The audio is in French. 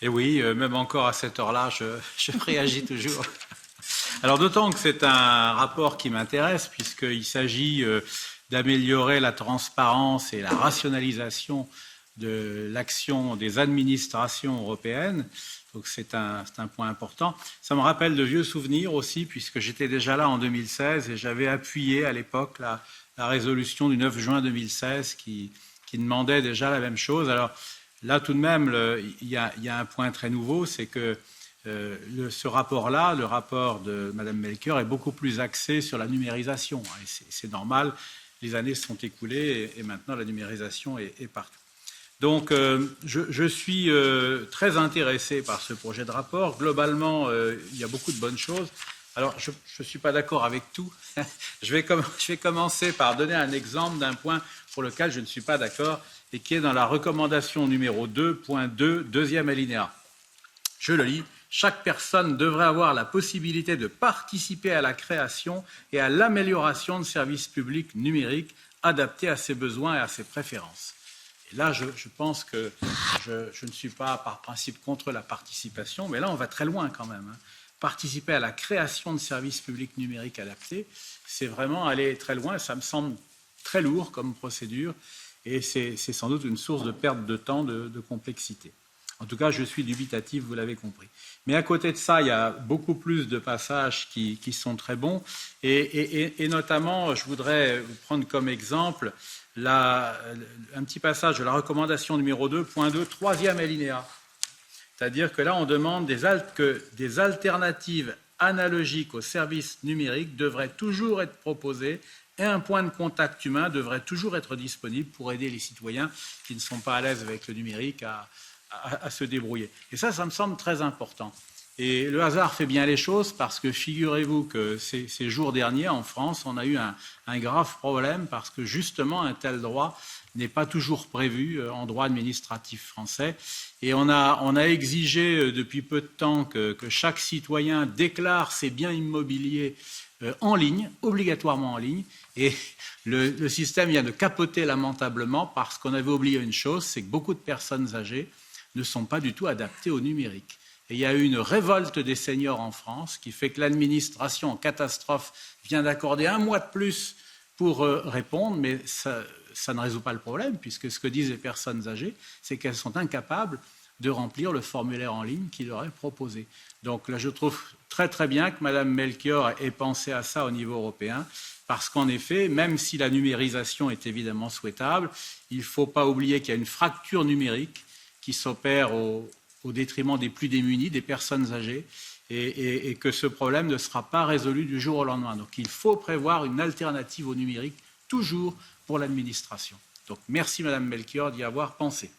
Et oui, même encore à cette heure-là, je réagis toujours. Alors d'autant que c'est un rapport qui m'intéresse, puisqu'il s'agit d'améliorer la transparence et la rationalisation de l'action des administrations européennes. Donc c'est un point important. Ça me rappelle de vieux souvenirs aussi, puisque j'étais déjà là en 2016 et j'avais appuyé à l'époque la résolution du 9 juin 2016 qui demandait déjà la même chose. Alors là, tout de même, il y a un point très nouveau, c'est que ce rapport-là, le rapport de Mme Melchior, est beaucoup plus axé sur la numérisation. Et c'est normal, les années se sont écoulées et maintenant la numérisation est partout. Donc, je suis très intéressé par ce projet de rapport. Globalement, il y a beaucoup de bonnes choses. Alors, je ne suis pas d'accord avec tout. Je vais commencer par donner un exemple d'un point pour lequel je ne suis pas d'accord et qui est dans la recommandation numéro 2.2, deuxième alinéa. Je le lis. Chaque personne devrait avoir la possibilité de participer à la création et à l'amélioration de services publics numériques adaptés à ses besoins et à ses préférences. Et là, je pense que je ne suis pas par principe contre la participation, mais là, on va très loin quand même. Participer à la création de services publics numériques adaptés, c'est vraiment aller très loin. Ça me semble très lourd comme procédure et c'est sans doute une source de perte de temps, de complexité. En tout cas, je suis dubitatif, vous l'avez compris. Mais à côté de ça, il y a beaucoup plus de passages qui sont très bons. Et notamment, je voudrais vous prendre comme exemple un petit passage de la recommandation numéro 2.2, troisième alinéa. C'est-à-dire que là, on demande que des alternatives analogiques aux services numériques devraient toujours être proposées et un point de contact humain devrait toujours être disponible pour aider les citoyens qui ne sont pas à l'aise avec le numérique à se débrouiller. Et ça me semble très important. Et le hasard fait bien les choses parce que figurez-vous que ces jours derniers, en France, on a eu un grave problème parce que justement un tel droit n'est pas toujours prévu en droit administratif français. Et on a exigé depuis peu de temps que chaque citoyen déclare ses biens immobiliers en ligne, obligatoirement en ligne. Et le système vient de capoter lamentablement parce qu'on avait oublié une chose, c'est que beaucoup de personnes âgées ne sont pas du tout adaptées au numérique. Et il y a eu une révolte des seniors en France qui fait que l'administration en catastrophe vient d'accorder un mois de plus pour répondre, mais ça ne résout pas le problème, puisque ce que disent les personnes âgées, c'est qu'elles sont incapables de remplir le formulaire en ligne qui leur est proposé. Donc là, je trouve très très bien que Mme Melchior ait pensé à ça au niveau européen, parce qu'en effet, même si la numérisation est évidemment souhaitable, il ne faut pas oublier qu'il y a une fracture numérique qui s'opère au détriment des plus démunis, des personnes âgées, et que ce problème ne sera pas résolu du jour au lendemain. Donc il faut prévoir une alternative au numérique, toujours pour l'administration. Donc merci Mme Melchior d'y avoir pensé.